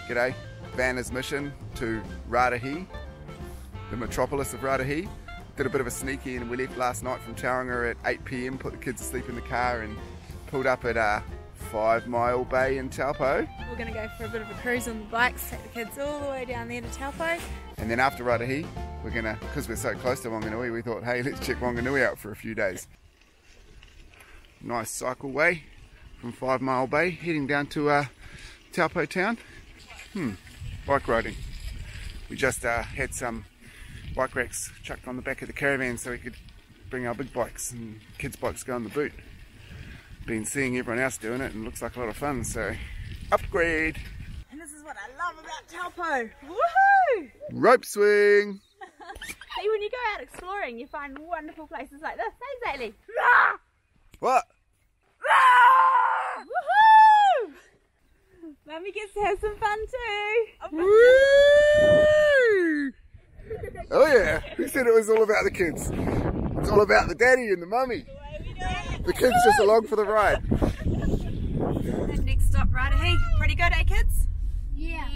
G'day. Vanna's mission to Raetihi, the metropolis of Raetihi. Did a bit of a sneaky and we left last night from Tauranga at 8 PM, put the kids to sleep in the car and pulled up at 5 Mile Bay in Taupo. We're going to go for a bit of a cruise on the bikes, take the kids all the way down there to Taupo. And then after Raetihi, we're going to, because we're so close to Wanganui, we thought, hey, let's check Wanganui out for a few days. Nice cycleway from 5 Mile Bay, heading down to Taupo town. Bike riding. We just had some bike racks chucked on the back of the caravan so we could bring our big bikes and kids' bikes go on the boot. Been seeing everyone else doing it and it looks like a lot of fun, so upgrade. And this is what I love about Taupo. Woohoo! Rope swing! See, when you go out exploring, you find wonderful places like this. Hey, Zaylee. What? Woohoo! Mummy gets to have some fun too. Woo! Oh yeah, who said it was all about the kids? It's all about the daddy and the mummy. The kids just along for the ride. And next stop, Raetihi. Pretty good, eh kids? Yeah.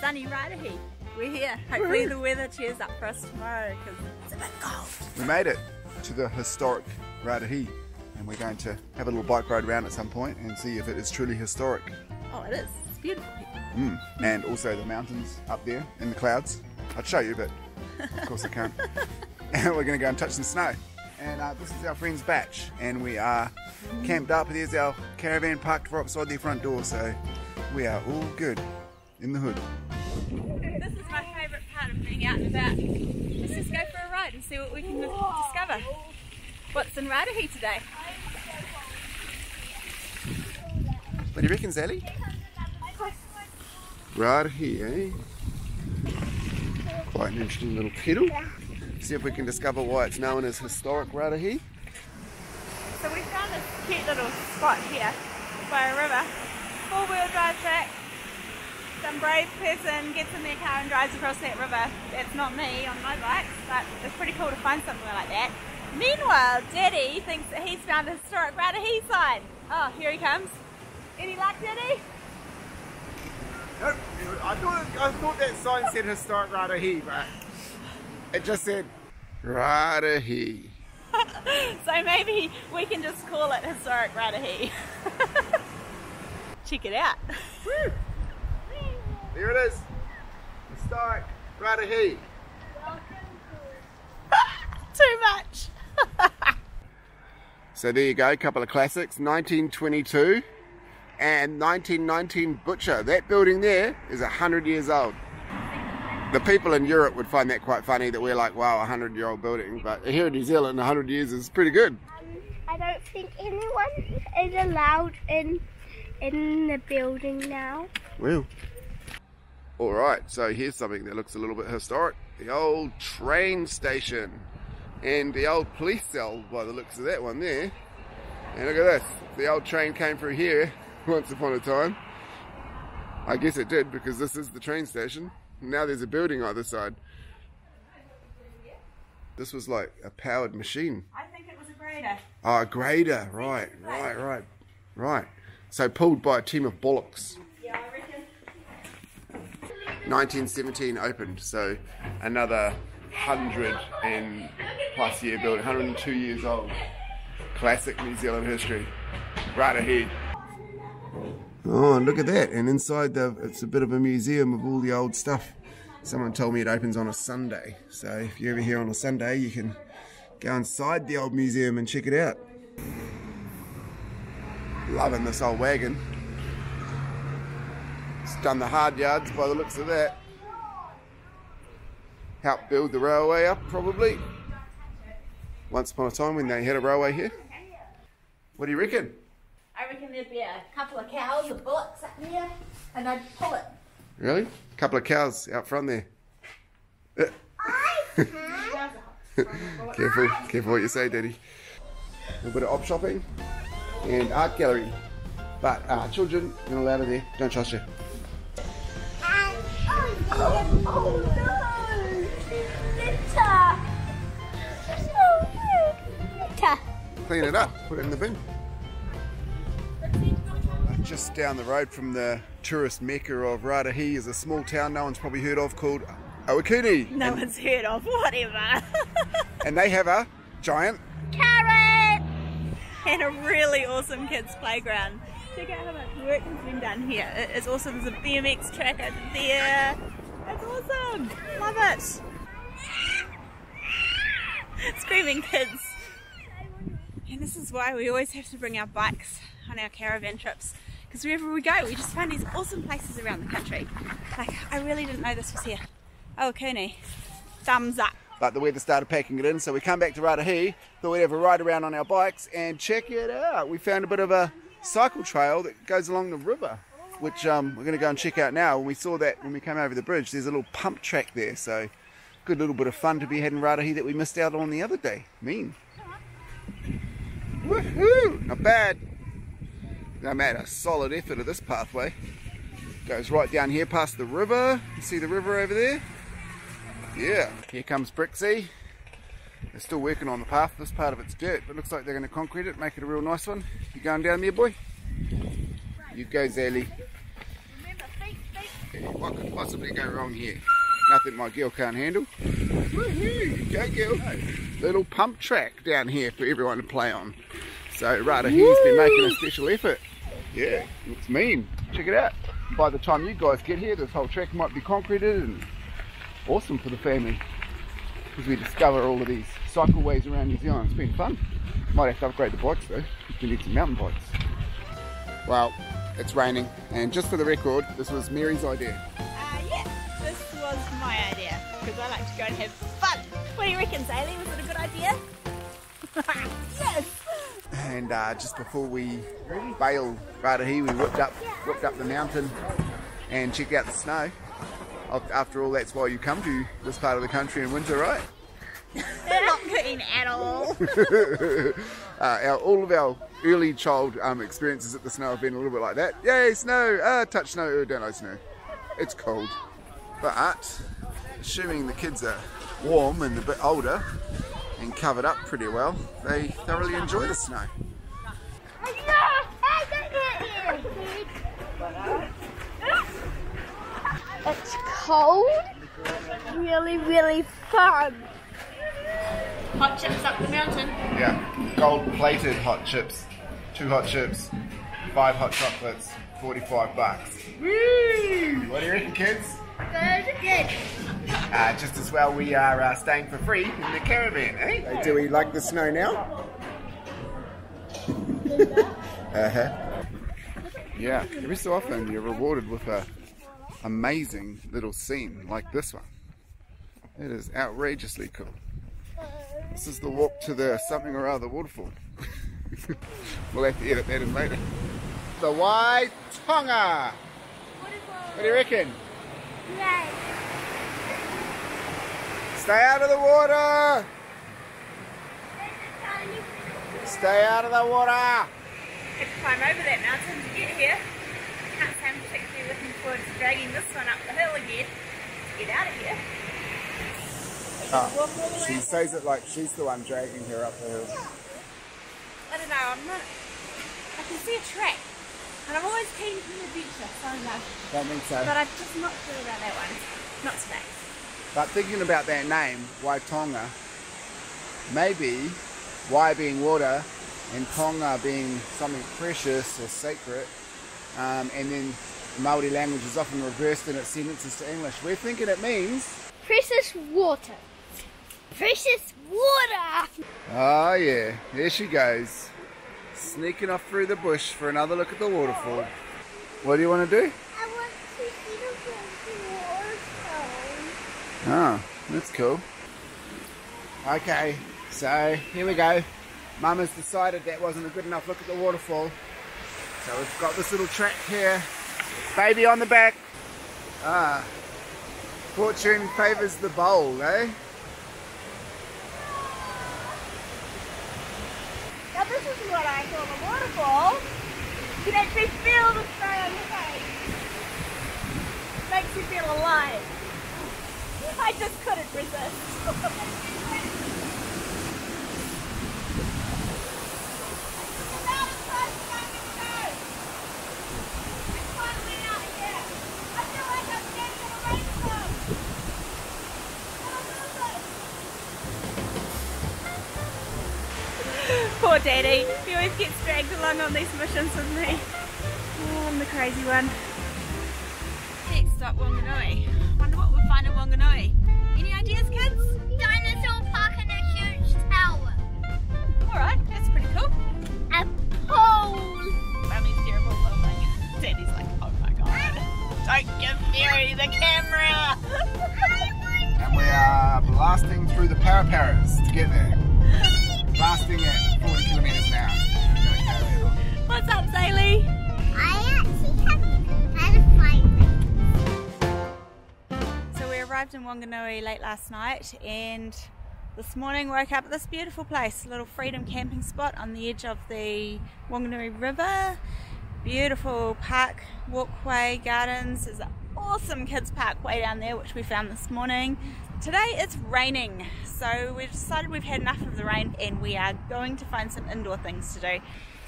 Sunny Raetihi. We're here. Hopefully the weather cheers up for us tomorrow because it's a bit cold. We made it to the historic Raetihi and we're going to have a little bike ride around at some point and see if it is truly historic. Oh, it is. It's beautiful here. And also the mountains up there in the clouds. I'd show you, but of course I can't. And we're going to go and touch some snow. And this is our friend's batch, and we are camped up. There's our caravan parked right beside their front door, so we are all good in the hood. This is my favourite part of being out and about. Let's just go for a ride and see what we can discover. What's in Raetihi today? What do you reckon, Sally? Raetihi, eh? Quite an interesting little kettle. See if we can discover why it's known as historic Raetihi. So we found this cute little spot here by a river. 4-wheel drive track. Some brave person gets in their car and drives across that river. That's not me on my bike, but it's pretty cool to find something like that. Meanwhile, Daddy thinks that he's found a historic Raetihi sign. Oh, here he comes. Any luck, Daddy? Nope. I thought that sign said historic Raetihi, but it just said Raetihi. So maybe we can just call it historic Raetihi. Check it out. Woo. There it is. Historic Raetihi. Too much. So there you go, a couple of classics. 1922 and 1919 Butcher. That building there is 100 years old. The people in Europe would find that quite funny that we're like, wow, a 100-year-old building. But here in New Zealand, 100 years is pretty good. I don't think anyone is allowed in the building now. Well, all right, so here's something that looks a little bit historic. The old train station and the old police cell by the looks of that one there. And look at this, the old train came through here once upon a time. I guess it did because this is the train station. Now there's a building either side. This was like a powered machine. I think it was a grader. Oh, a grader, right. So pulled by a team of bullocks. Yeah, I reckon. 1917 opened, so another 100 and plus year building, 102 years old. Classic New Zealand history. Right ahead. Oh, look at that. And inside it's a bit of a museum of all the old stuff. Someone told me it opens on a Sunday. So if you're ever here on a Sunday, you can go inside the old museum and check it out. Loving this old wagon. It's done the hard yards by the looks of that. Helped build the railway up, probably. Once upon a time when they had a railway here. What do you reckon? I reckon there'd be a couple of cows or bullocks up here and I'd pull it. Really? A couple of cows out front there. Careful what you say, Daddy. A little bit of op shopping and art gallery. But children, you're not allowed in there. Don't trust you. Oh no! Litter! Oh, litter! Clean it up. Put it in the bin. just down the road from the tourist mecca of Raetihi is a small town no one's probably heard of called Ohakune. No one's heard of, whatever. And they have a giant Caravan! And a really awesome kids playground. Check out how much work has been done here. It's awesome. There's a BMX track over there. It's awesome. Love it. Screaming kids. And this is why we always have to bring our bikes on our caravan trips, because wherever we go we just find these awesome places around the country. Like, I really didn't know this was here. Ohakune, thumbs up. But the weather started packing it in, so we come back to Raetihi, thought we'd have a ride around on our bikes and check it out. We found a bit of a cycle trail that goes along the river, which we're going to go and check out now. When we saw that when we came over the bridge, there's a little pump track there, so good little bit of fun to be had in Raetihi that we missed out on the other day. Mean. Woohoo! Not bad. I made a solid effort of this pathway. Goes right down here past the river. You see the river over there? Yeah. Here comes Brixie. They're still working on the path. This part of it's dirt, but it looks like they're going to concrete it, make it a real nice one. You going down there, boy? You go, Zally. What could possibly go wrong here? Nothing my girl can't handle. Woohoo! Go, girl. Little pump track down here for everyone to play on. So Raetihi's been making a special effort. Yeah, looks mean. Check it out. By the time you guys get here, this whole track might be concreted and awesome for the family. As we discover all of these cycleways around New Zealand. It's been fun. Might have to upgrade the bikes though. We need some mountain bikes. Well, it's raining, and just for the record, this was Mary's idea. Yeah, this was my idea, because I like to go and have fun. What do you reckon, Zaylee? Was it a good idea? Yes! And just before we bailed Raetihi, we whipped up the mountain and checked out the snow. After all, that's why you come to this part of the country in winter, right? Not keen at all. All of our early child experiences at the snow have been a little bit like that. Yay, snow! Touch snow, don't know snow. It's cold. But, assuming the kids are warm and a bit older and covered up pretty well, they thoroughly enjoy the snow. It's cold, really, really fun. Hot chips up the mountain. Yeah, gold-plated hot chips. 2 hot chips, 5 hot chocolates, $45. Woo! What do you reckon, kids? Good. Just as well we are staying for free in the caravan, eh? Do we like the snow now? Yeah, every so often you're rewarded with a amazing little scene like this one. It is outrageously cool. This is the walk to the something or other waterfall. We'll have to edit that in later. The Waitonga! What do you reckon? Right. Stay out of the water! Stay out of the water! Have to climb over that mountain to get here. Can't say I'm particularly looking forward to dragging this one up the hill again to get out of here. Oh, she says it like she's the one dragging her up the hill. I don't know, I can see a track, and I'm always keen for an adventure, so no. Don't think so. But I'm just not sure about that one. Not today. But thinking about that name, Waitonga, maybe Wai being water and Tonga being something precious or sacred, and then Māori language is often reversed in its sentences to English. We're thinking it means Precious water. Precious water! oh yeah, there she goes. Sneaking off through the bush for another look at the waterfall. What do you want to do? I want to see the waterfall. Oh, that's cool. Okay, so here we go. Mum has decided that wasn't a good enough look at the waterfall. So we've got this little track here. Baby on the back. Fortune favours the bold, eh? Now this is what I call a waterfall. You can actually feel the snow on your face. Makes you feel alive. I just couldn't resist. Daddy. He always gets dragged along on these missions with me. Oh, I'm the crazy one. Next stop, Wanganui. Wonder what we'll find in Wanganui. Any ideas, kids? Dinosaur park and a huge tower. Alright, that's pretty cool. A pole. Mummy's terrible filming. Daddy's like, oh my god. Don't give Mary the camera! And we are blasting through the paraparas to get there. Blasting at 40 kilometres an hour. What's up, Zaylee? I actually haven't had a fight. So we arrived in Wanganui late last night and this morning woke up at this beautiful place, a little freedom camping spot on the edge of the Wanganui River. Beautiful park, walkway, gardens. There's an awesome kids park way down there which we found this morning. Today it's raining, so we've decided we've had enough of the rain and we are going to find some indoor things to do.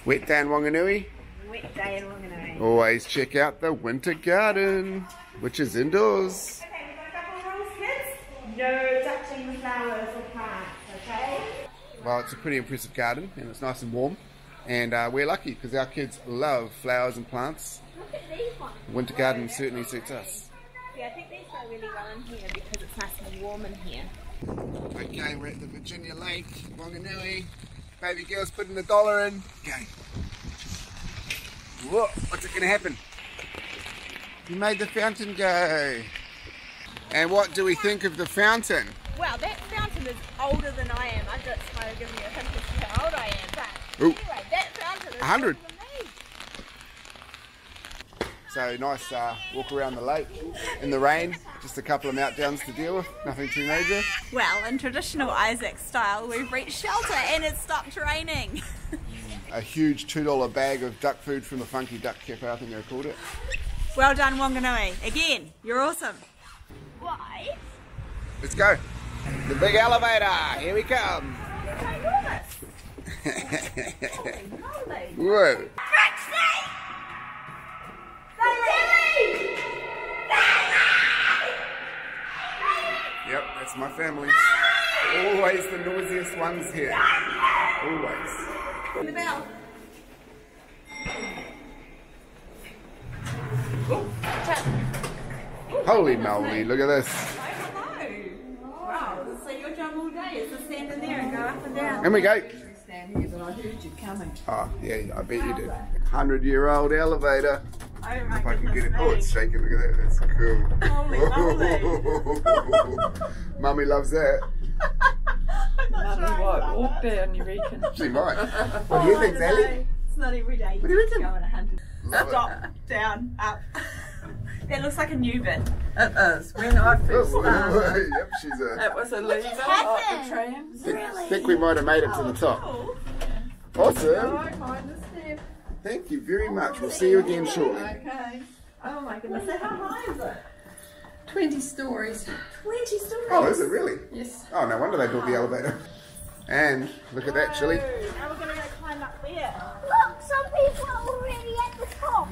Wet day in Wanganui. Wet day in Wanganui. Always check out the Wintergarden, which is indoors. Okay, we've got a couple of rules, kids. No touching the flowers or plants, okay? Well, it's a pretty impressive garden and it's nice and warm. And we're lucky because our kids love flowers and plants. Look at these ones. Wintergarden certainly suits us. Yeah, I think these go really well in here because it's nice and warm in here. Okay, we're at the Virginia Lake, Wanganui. Baby girl's putting $1 in. Okay. Whoa, what's it going to happen? You made the fountain go. And what do we think of the fountain? Well, that fountain is older than I am. I just might have given you a hint as to how old I am. But anyway, that fountain is 100. older than me. So nice walk around the lake in the rain. Just a couple of meltdowns to deal with, nothing too major. Well, in traditional Isaac style, we've reached shelter and it stopped raining. A huge $2 bag of duck food from the Funky Duck Cafe, I think they called it. Well done, Wanganui. Again, you're awesome. Why? Let's go. The big elevator, here we come. Whoa. Yep, that's my family. Always the noisiest ones here. Always. Ring the bell. Holy moly, look at this. Hello. Wow, so your job all day is to stand in there and go up and down. And we go. Stand here, but I heard you coming. Oh, yeah, I bet you did. 100-year-old elevator. Oh my If I can get it. goodness Oh, me. it's shaking. Look at that. That's cool. Holy moly. Mummy loves that. Mummy won't walk down, you reckon? She might. What do you think, Sally? It's not every day. What do you reckon? Go at 100. Love it. Stop, down, up. That looks like a new bit. It is. When I first started, Yep, she's a... it was a lever like the trams. I think we might have made it to the top. Oh. Awesome. Right, mind the step. Thank you very much. We'll see you again shortly. Okay. Oh my goodness. So how high is it? 20 stories. 20 stories. Oh, is it really? Yes. Oh, no wonder they built the elevator. And look at that, Chili. Now we're going to go climb up there. Look, some people are already at the top.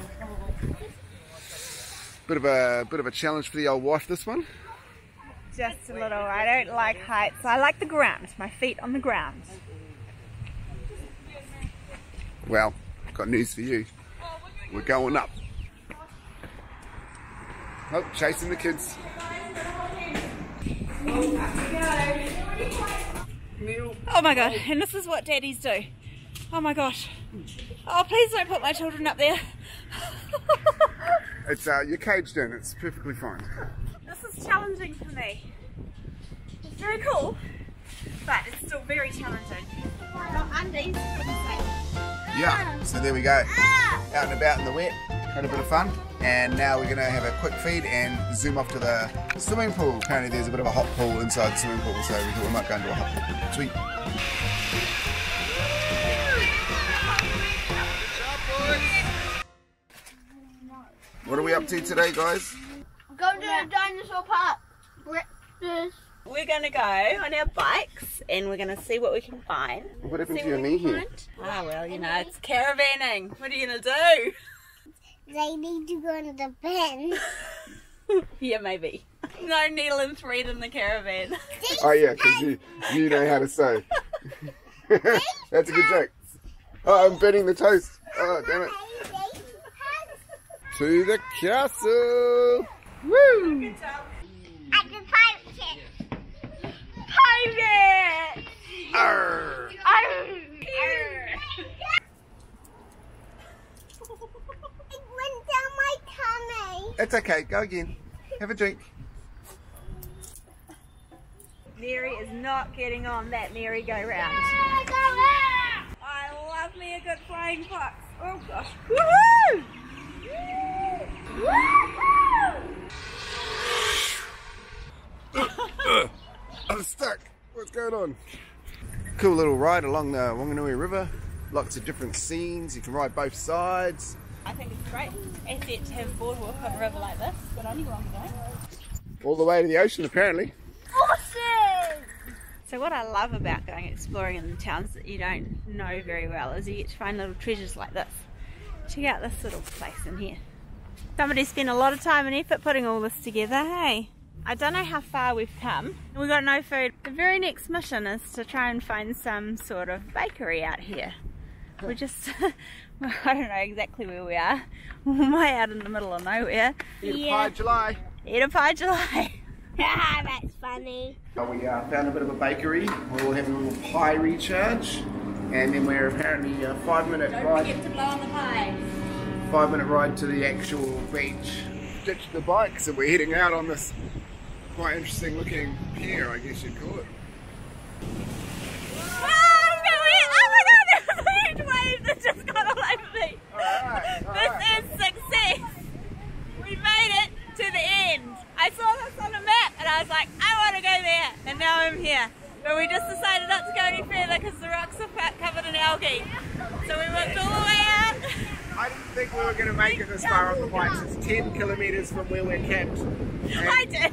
Bit of a challenge for the old wife, this one. Just a little. I don't like heights. I like the ground. My feet on the ground. Well, got news for you. We're going up. Oh, chasing the kids. Oh my god, and this is what daddies do. Oh my gosh. Oh, please don't put my children up there. It's you're caged in. It's perfectly fine. This is challenging for me. It's very cool, but it's still very challenging. Not undies, wouldn't say. Yeah. So there we go. Out and about in the wet. Had a bit of fun. And now we're going to have a quick feed and zoom off to the swimming pool. Apparently there's a bit of a hot pool inside the swimming pool, so we thought we might go into a hot pool. Sweet. What are we up to today, guys? Go to the dinosaur park. Breakfast. We're going to go on our bikes and we're going to see what we can find. What happened to your knee here? Ah, well, you know, it's caravanning. What are you going to do? They need to go to the pen. Yeah, maybe. No needle and thread in the caravan. Oh yeah, because you know how to sew. That's a good joke. Oh, I'm burning the toast. Oh, damn it. To the castle. Woo! Good job. At the pirate ship. Pirate! Arr. It went down my tummy. It's okay, go again. Have a drink. Mary is not getting on that merry-go-round. I love me a good flying fox. Oh gosh. Woohoo! I'm stuck. What's going on? Cool little ride along the Wanganui River. Lots of different scenes. You can ride both sides. I think it's great asset to have a boardwalk on a river like this, but only along the way. All the way to the ocean, apparently. Awesome! So what I love about going exploring in the towns that you don't know very well is you get to find little treasures like this. Check out this little place in here. Somebody spent a lot of time and effort putting all this together, hey? I don't know how far we've come. We've got no food. The very next mission is to try and find some sort of bakery out here. We're just, well, I don't know exactly where we are. We're way out in the middle of nowhere. Eat a pie July. Eat a pie July. That's funny. We found a bit of a bakery. We'll have a little pie recharge. And then we're apparently a 5-minute Don't ride. forget to blow on the pie. 5-minute ride to the actual beach. Ditched the bikes and we're heading out on this quite interesting looking pier, I guess you'd call it. That just got all over me. This is success. We made it to the end. I saw this on a map and I was like, I want to go there. And now I'm here. But we just decided not to go any further because the rocks are covered in algae. So we walked all the way out. I didn't think we were going to make it this far on the bikes. It's 10 kilometres from where we're camped. And I did.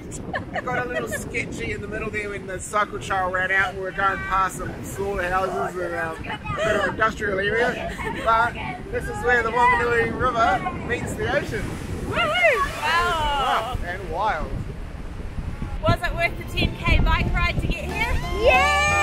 it got a little sketchy in the middle there when the cycle trail ran out and we were going past some smaller houses and a bit of industrial area. But this is where the Wanganui River meets the ocean. Woohoo! Wow. And wild. Was it worth the 10k bike ride to get here? Yeah!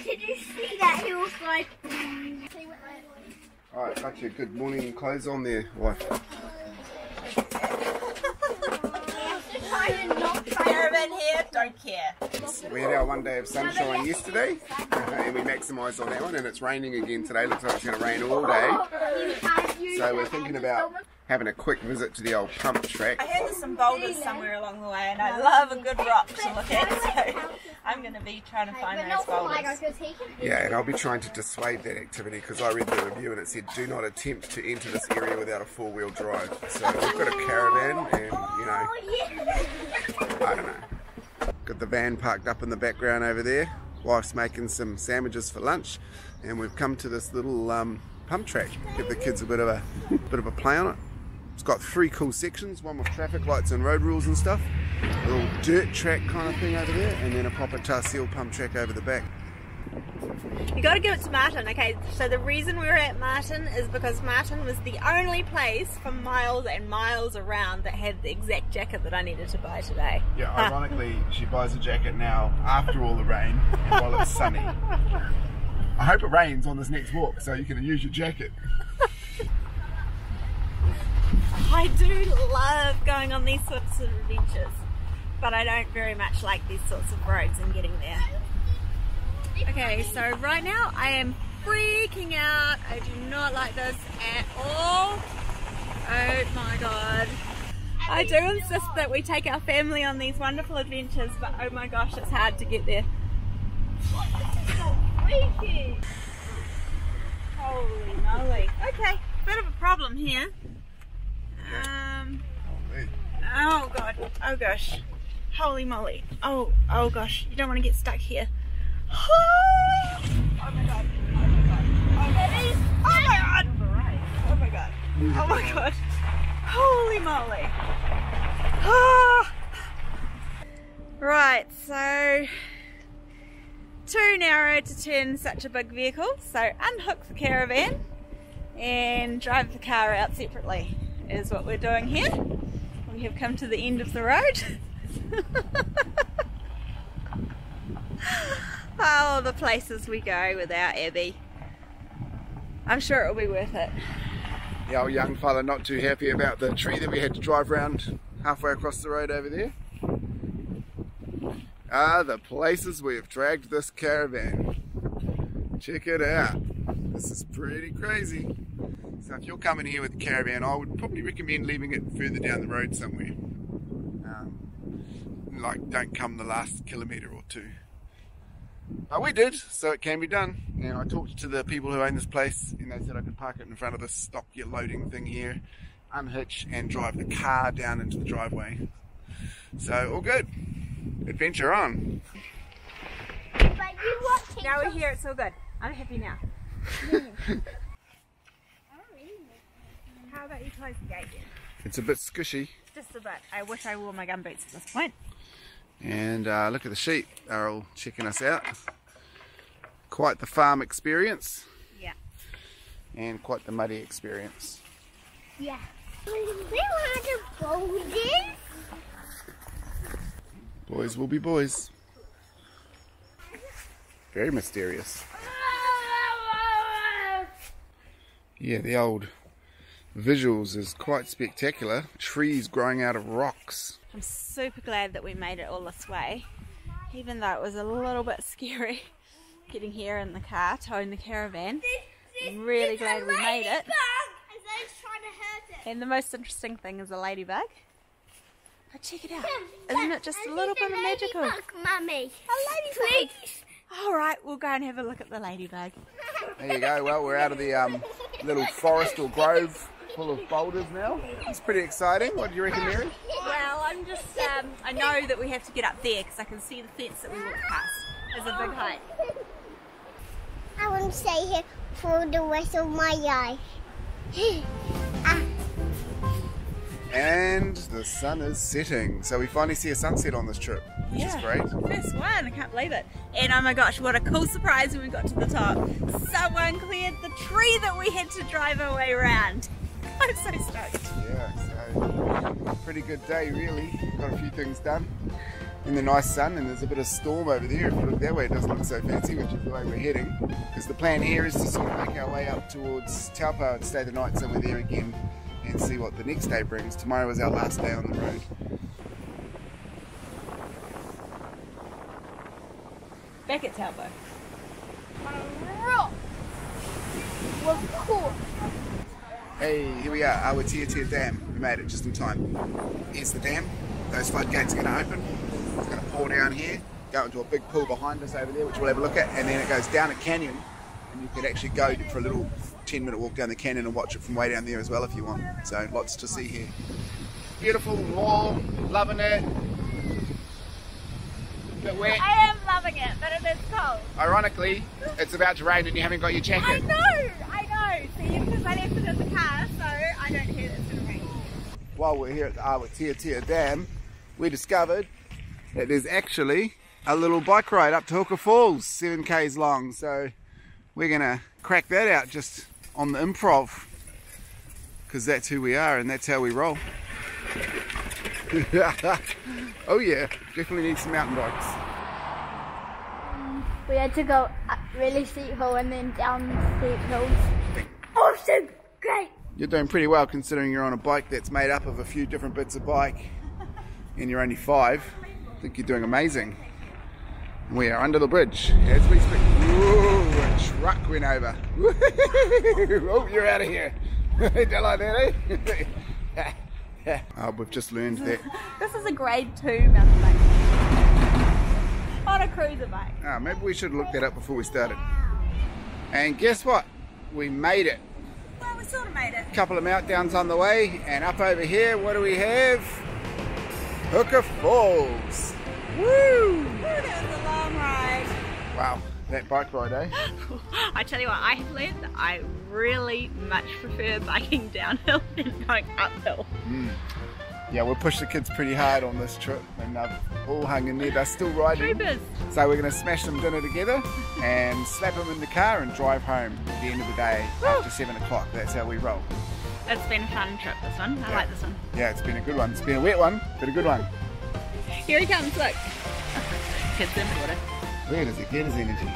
Did you see that? He was like... Alright, got your good morning clothes on there, wife. Caravan here, don't care. We had our 1 day of sunshine yesterday and we maximised on that one, and it's raining again today. Looks like it's going to rain all day. So we're thinking about having a quick visit to the old pump track. I heard there's some boulders somewhere along the way and I love a good rock to look at, so I'm going to be trying to find those boulders. Yeah, and I'll be trying to dissuade that activity because I read the review and it said do not attempt to enter this area without a four-wheel drive. So we've got a caravan and, you know, I don't know. Got the van parked up in the background over there. Wife's making some sandwiches for lunch and we've come to this little pump track. Give the kids a bit of a play on it. It's got 3 cool sections, one with traffic lights and road rules and stuff, a little dirt track kind of thing over there, and then a proper tar seal pump track over the back. You got to give it to Martin. Okay, so the reason we were at Martin is because Martin was the only place for miles and miles around that had the exact jacket that I needed to buy today. Yeah, ironically, she buys a jacket now after all the rain and while it's sunny. I hope it rains on this next walk so you can use your jacket. I do love going on these sorts of adventures, but I don't very much like these sorts of roads and getting there. Okay, so right now I am freaking out. I do not like this at all. Oh my god. I do insist that we take our family on these wonderful adventures, but oh my gosh, it's hard to get there. Holy moly. Okay, bit of a problem here. Oh god, oh gosh, holy moly, oh gosh, you don't want to get stuck here. Oh my god, oh my god, oh my god, oh my god, oh my god, holy moly. Oh. Right, so too narrow to turn such a big vehicle, so unhook the caravan and drive the car out separately is what we're doing here. We have come to the end of the road. Oh, the places we go without Abby. I'm sure it'll be worth it. The old young fella not too happy about the tree that we had to drive round halfway across the road over there. Ah, the places we have dragged this caravan. Check it out. This is pretty crazy. So if you're coming here with a caravan, I would probably recommend leaving it further down the road somewhere. Like, don't come the last kilometre or two. But we did, so it can be done. And I talked to the people who own this place, and they said I could park it in front of this stop your loading thing here, unhitch and drive the car down into the driveway. So all good. Adventure on. Now we're here, it's all good. I'm happy now. How about you close the gate then? It's a bit squishy. Just a bit. I wish I wore my gumboots at this point. And look at the sheep, they're all checking us out. Quite the farm experience. Yeah. And quite the muddy experience. Yeah. We want to boulders. Boys will be boys. Very mysterious. Yeah, the old visuals is quite spectacular. Trees growing out of rocks. I'm super glad that we made it all this way, even though it was a little bit scary getting here in the car, towing the caravan. I'm really glad we made it. And the most interesting thing is a ladybug. But check it out. Isn't it just a little bit of magical? Mummy. A ladybug. Alright, we'll go and have a look at the ladybug. There you go. Well, we're out of the little forest or grove full of boulders now. It's pretty exciting. What do you reckon, Mary? Well, I'm just, I know that we have to get up there because I can see the fence that we walked past. There's a big height. I want to stay here for the rest of my life. And the sun is setting. So we finally see a sunset on this trip, which is great. First one, I can't believe it. And oh my gosh, what a cool surprise when we got to the top. Someone cleared the tree that we had to drive our way around. I'm so stoked. Yeah, so pretty good day really. Got a few things done in the nice sun, and there's a bit of storm over there. If you look that way, it doesn't look so fancy, which is the way we're heading. Because the plan here is to sort of make our way up towards Taupo and stay the night somewhere there again and see what the next day brings. Tomorrow is our last day on the road. Back at Taupo. Of course. Hey, here we are, Aratiatia Dam. We made it just in time. Here's the dam. Those floodgates are going to open. It's going to pour down here, go into a big pool behind us over there, which we'll have a look at, and then it goes down a canyon, and you can actually go for a little 10-minute walk down the canyon and watch it from way down there as well if you want. So lots to see here. Beautiful, warm, loving it. Bit wet. I am loving it, but it is cold. Ironically, it's about to rain and you haven't got your jacket. I know. See, because I left it in the car, so I don't hear that it's going to rain. While we're here at the Aratiatia Dam, we discovered that there's actually a little bike ride up to Huka Falls, 7 k's long. So we're going to crack that out just on the improv, because that's who we are and that's how we roll. Oh yeah, definitely need some mountain bikes. We had to go up really steep hill and then down steep hills. Awesome! Great! You're doing pretty well considering you're on a bike that's made up of a few different bits of bike and you're only 5. I think you're doing amazing. We are under the bridge as we speak. Whoa, a truck went over. Oh, you're out of here. Don't like that, eh? Oh, we've just learned that. This is a grade 2 mountain bike. On a cruiser bike. Oh, maybe we should have looked that up before we started. And guess what? We made it. Well, we sort of made it. Couple of meltdowns on the way, and up over here, what do we have? Huka Falls. Woo! That was a long ride. Wow, that bike ride, eh? I tell you what, I have learned that I really much prefer biking downhill than going uphill. yeah, we'll push the kids pretty hard on this trip, and they've all hung in there. They're still riding. Troopers. So we're going to smash some dinner together and slap them in the car and drive home at the end of the day after 7 o'clock. That's how we roll. It's been a fun trip, this one. I like this one. Yeah, it's been a good one. It's been a wet one, but a good one. Here he comes, look. Kids in the water. Where does he get his energy?